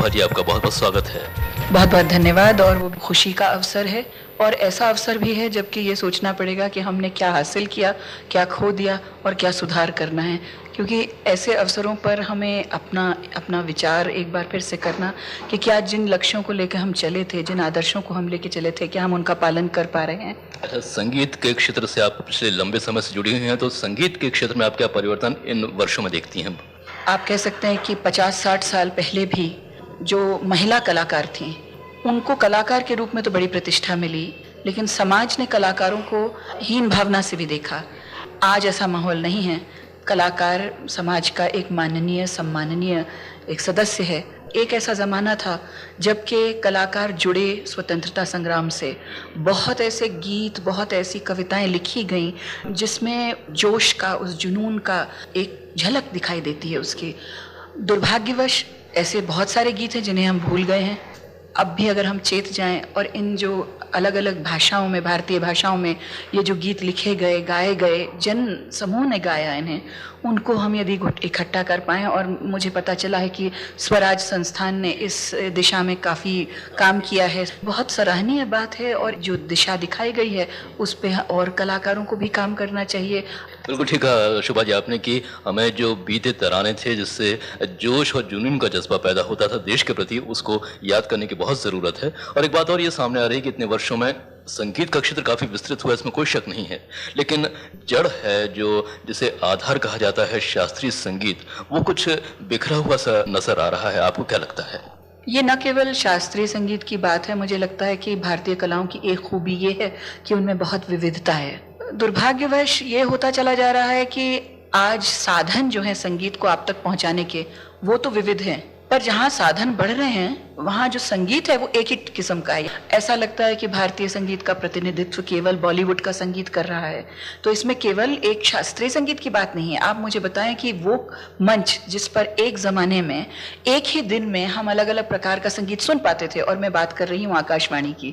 शोभा जी, आपका बहुत बहुत स्वागत है। बहुत बहुत धन्यवाद। और वो खुशी का अवसर है और ऐसा अवसर भी है जबकि ये सोचना पड़ेगा कि हमने क्या हासिल किया, क्या खो दिया और क्या सुधार करना है, क्योंकि ऐसे अवसरों पर हमें अपना विचार एक बार फिर से करना कि क्या जिन लक्ष्यों को लेकर हम चले थे, जिन आदर्शों को हम लेके चले थे, क्या हम उनका पालन कर पा रहे हैं। अच्छा, संगीत के क्षेत्र से आप पिछले लंबे समय से जुड़ी हुई हैं, तो संगीत के क्षेत्र में आप क्या परिवर्तन इन वर्षों में देखती हैं? आप कह सकते हैं कि 50-60 साल पहले भी जो महिला कलाकार थीं, उनको कलाकार के रूप में तो बड़ी प्रतिष्ठा मिली, लेकिन समाज ने कलाकारों को हीन भावना से भी देखा। आज ऐसा माहौल नहीं है। कलाकार समाज का एक माननीय, सम्माननीय एक सदस्य है। एक ऐसा ज़माना था जबकि कलाकार जुड़े स्वतंत्रता संग्राम से। बहुत ऐसे गीत, बहुत ऐसी कविताएं लिखी गईं जिसमें जोश का, उस जुनून का एक झलक दिखाई देती है उसकी। दुर्भाग्यवश ऐसे बहुत सारे गीत हैं जिन्हें हम भूल गए हैं। अब भी अगर हम चेत जाएं और इन जो अलग अलग भाषाओं में, भारतीय भाषाओं में ये जो गीत लिखे गए, गाए गए, जन समूह ने गाया इन्हें, उनको हम यदि इकट्ठा कर पाएँ। और मुझे पता चला है कि स्वराज संस्थान ने इस दिशा में काफ़ी काम किया है। बहुत सराहनीय बात है और जो दिशा दिखाई गई है उस पे और कलाकारों को भी काम करना चाहिए। बिल्कुल ठीक कहा शोभा जी आपने कि हमें जो बीते तराने थे जिससे जोश और जुनून का जज्बा पैदा होता था देश के प्रति, उसको याद करने की बहुत ज़रूरत है। और एक बात और ये सामने आ रही है कि इतने वर्षों में संगीत का क्षेत्र काफ़ी विस्तृत हुआ, इसमें कोई शक नहीं है, लेकिन जड़ है जो जिसे आधार कहा जाता है, शास्त्रीय संगीत, वो कुछ बिखरा हुआ सा नजर आ रहा है। आपको क्या लगता है? ये न केवल शास्त्रीय संगीत की बात है, मुझे लगता है कि भारतीय कलाओं की एक खूबी ये है कि उनमें बहुत विविधता है। दुर्भाग्यवश ये होता चला जा रहा है कि आज साधन जो है संगीत को आप तक पहुंचाने के, वो तो विविध हैं, पर जहाँ साधन बढ़ रहे हैं वहाँ जो संगीत है वो एक ही किस्म का है। ऐसा लगता है कि भारतीय संगीत का प्रतिनिधित्व केवल बॉलीवुड का संगीत कर रहा है। तो इसमें केवल एक शास्त्रीय संगीत की बात नहीं है। आप मुझे बताएं कि वो मंच जिस पर एक ज़माने में एक ही दिन में हम अलग अलग प्रकार का संगीत सुन पाते थे, और मैं बात कर रही हूँ आकाशवाणी की,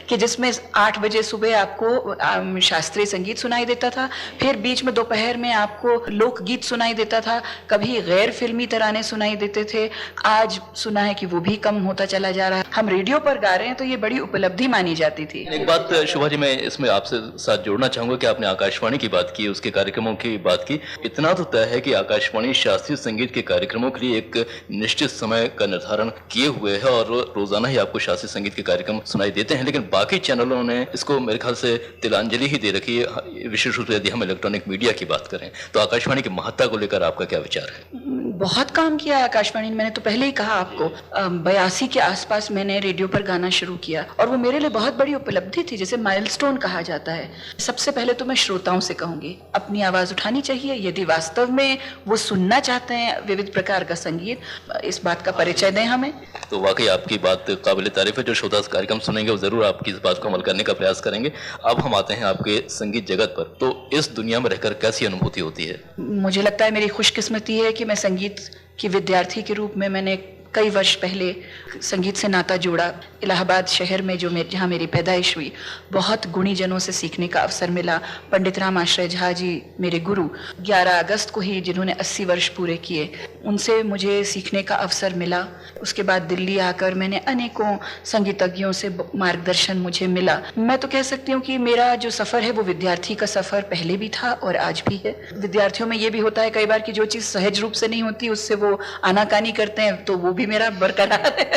कि जिसमें 8 बजे सुबह आपको शास्त्रीय संगीत सुनाई देता था, फिर बीच में दोपहर में आपको लोकगीत सुनाई देता था, कभी गैर फिल्मी तराने सुनाई देते थे। आज सुना है कि वो भी कम होता चला जा रहा है। हम रेडियो पर गा रहे हैं तो ये बड़ी उपलब्धि मानी जाती थी। एक बात शोभा जी मैं इसमें आपसे साथ जोड़ना चाहूंगा कि आपने आकाशवाणी की बात की, उसके कार्यक्रमों की बात की। इतना तो तय है कि आकाशवाणी शास्त्रीय संगीत के कार्यक्रमों के लिए एक निश्चित समय का निर्धारण किए हुए है और रोजाना ही आपको शास्त्रीय संगीत के कार्यक्रम सुनाई देते हैं, लेकिन बाकी चैनलों ने इसको मेरे ख्याल से तिलांजलि ही दे रखी है। विशेष रूप से यदि हम इलेक्ट्रॉनिक मीडिया की बात करें तो आकाशवाणी की महत्ता को लेकर आपका क्या विचार है? बहुत काम किया है आकाशवाणी ने। मैंने तो पहले ही कहा आपको, 82 के आसपास मैंने रेडियो पर गाना शुरू किया और वो मेरे लिए बहुत बड़ी उपलब्धि थी, जिसे माइलस्टोन कहा जाता है। सबसे पहले तो मैं श्रोताओं से कहूंगी, अपनी आवाज़ उठानी चाहिए यदि वास्तव में वो सुनना चाहते हैं विविध प्रकार का संगीत। इस बात का परिचय दें हमें। तो वाकई आपकी बात काबिल तारीफ है। जो श्रोता इस कार्यक्रम सुनेंगे वो जरूर आपकी इस बात को अमल करने का प्रयास करेंगे। अब हम आते हैं आपके संगीत जगत पर, तो इस दुनिया में रहकर कैसी अनुभूति होती है? मुझे लगता है मेरी खुशकिस्मती है कि मैं संगीत की विद्यार्थी के रूप में मैंने कई वर्ष पहले संगीत से नाता जोड़ा। इलाहाबाद शहर में जहाँ मेरी पैदाइश हुई, बहुत गुणी जनों से सीखने का अवसर मिला। पंडित राम आश्रय झा जी मेरे गुरु, 11 अगस्त को ही जिन्होंने 80 वर्ष पूरे किए, उनसे मुझे सीखने का अवसर मिला। उसके बाद दिल्ली आकर मैंने अनेकों संगीतज्ञों से मार्गदर्शन मुझे मिला। मैं तो कह सकती हूँ कि मेरा जो सफ़र है वो विद्यार्थी का सफ़र पहले भी था और आज भी है। विद्यार्थियों में ये भी होता है कई बार कि जो चीज़ सहज रूप से नहीं होती उससे वो आनाकानी करते हैं, तो वो भी मेरा बरकरार है।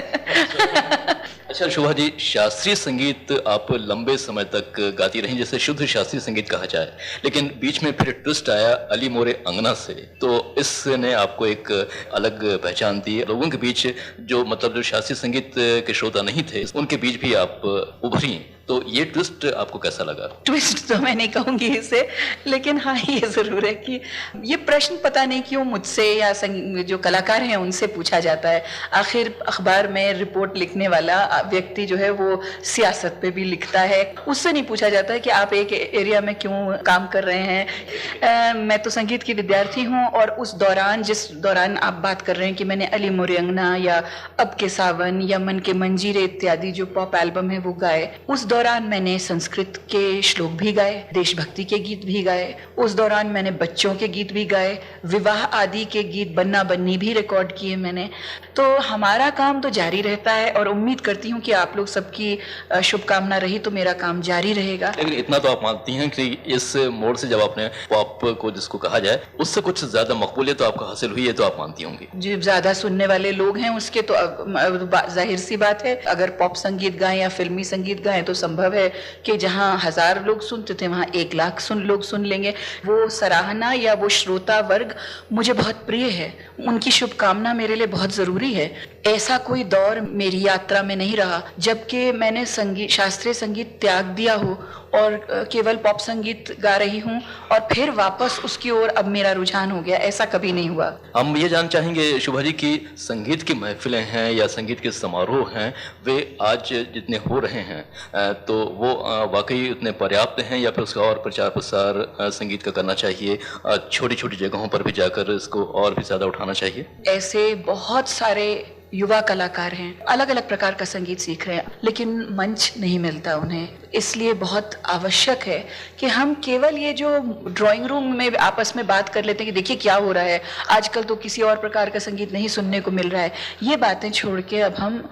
अच्छा शोभा जी, शास्त्रीय संगीत आप लंबे समय तक गाती रहीं, जैसे शुद्ध शास्त्रीय संगीत कहा जाए, लेकिन बीच में फिर ट्विस्ट आया अली मोरे अंगना से, तो इसने आपको एक अलग पहचान दी। लोगों के बीच जो मतलब जो शास्त्रीय संगीत के श्रोता नहीं थे उनके बीच भी आप उभरी, तो ये ट्विस्ट आपको कैसा लगा? ट्विस्ट तो मैं नहीं कहूँगी इसे, लेकिन हाँ ये ज़रूर है कि ये प्रश्न पता नहीं क्यों मुझसे या जो कलाकार हैं उनसे पूछा जाता है। आखिर अखबार में रिपोर्ट लिखने वाला व्यक्ति जो है वो सियासत पे भी लिखता है, उससे नहीं पूछा जाता है कि आप एक एरिया में क्यों काम कर रहे हैं। मैं तो संगीत की विद्यार्थी हूँ और उस दौरान, जिस दौरान आप बात कर रहे हैं कि मैंने अली मोरे अंगना या अब के सावन या मन के मंजीरे इत्यादि जो पॉप एल्बम है वो गाए, उस दौरान मैंने संस्कृत के श्लोक भी गाए, देशभक्ति के गीत भी गाए। उस दौरान मैंने बच्चों के गीत भी गाए, विवाह आदि के गीत बन्ना बन्नी भी रिकॉर्ड किए मैंने। तो हमारा काम तो जारी रहता है और उम्मीद करती हूँ कि आप लोग सबकी शुभकामना रही तो मेरा काम जारी रहेगा। लेकिन इतना तो आप मानती हैं कि इस मोड़ से जब आपने पॉप को जिसको कहा जाए उससे कुछ ज्यादा मकबूलियत तो आपको हासिल हुई है, तो आप मानती होंगी। जो ज्यादा सुनने वाले लोग हैं उसके तो जाहिर सी बात है, अगर पॉप संगीत गाएं या फिल्मी संगीत गाएं तो संभव है कि जहां 1000 लोग सुनते थे वहां 1 लाख लोग सुन लेंगे। वो सराहना या वो श्रोता वर्ग मुझे बहुत प्रिय है, उनकी शुभकामना मेरे लिए बहुत जरूरी है। ऐसा कोई दौर मेरी यात्रा में नहीं रहा जबकि मैंने संगीत, शास्त्रीय संगीत त्याग दिया हो और केवल पॉप संगीत गा रही हूँ और फिर वापस उसकी ओर अब मेरा रुझान हो गया, ऐसा कभी नहीं हुआ। हम ये जान चाहेंगे शुभा जी की संगीत की महफिलें हैं या संगीत के समारोह हैं, वे आज जितने हो रहे हैं तो वो वाकई उतने पर्याप्त हैं या फिर उसका और प्रचार प्रसार संगीत का करना चाहिए, छोटी छोटी जगहों पर भी जाकर इसको और भी ज़्यादा उठाना चाहिए? ऐसे बहुत सारे युवा कलाकार हैं, अलग अलग प्रकार का संगीत सीख रहे हैं, लेकिन मंच नहीं मिलता उन्हें। इसलिए बहुत आवश्यक है कि हम केवल ये जो ड्राइंग रूम में आपस में बात कर लेते हैं कि देखिए क्या हो रहा है, आजकल तो किसी और प्रकार का संगीत नहीं सुनने को मिल रहा है, ये बातें छोड़ के अब हम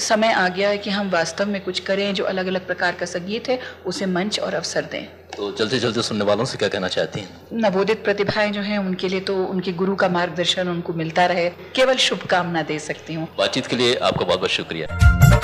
समय आ गया है कि हम वास्तव में कुछ करें, जो अलग अलग प्रकार का संगीत है उसे मंच और अवसर दें। तो चलते चलते सुनने वालों से क्या कहना चाहती हैं? नवोदित प्रतिभाएं जो हैं उनके लिए तो उनके गुरु का मार्गदर्शन उनको मिलता रहे, केवल शुभकामना दे सकती हूँ। बातचीत के लिए आपका बहुत बहुत शुक्रिया।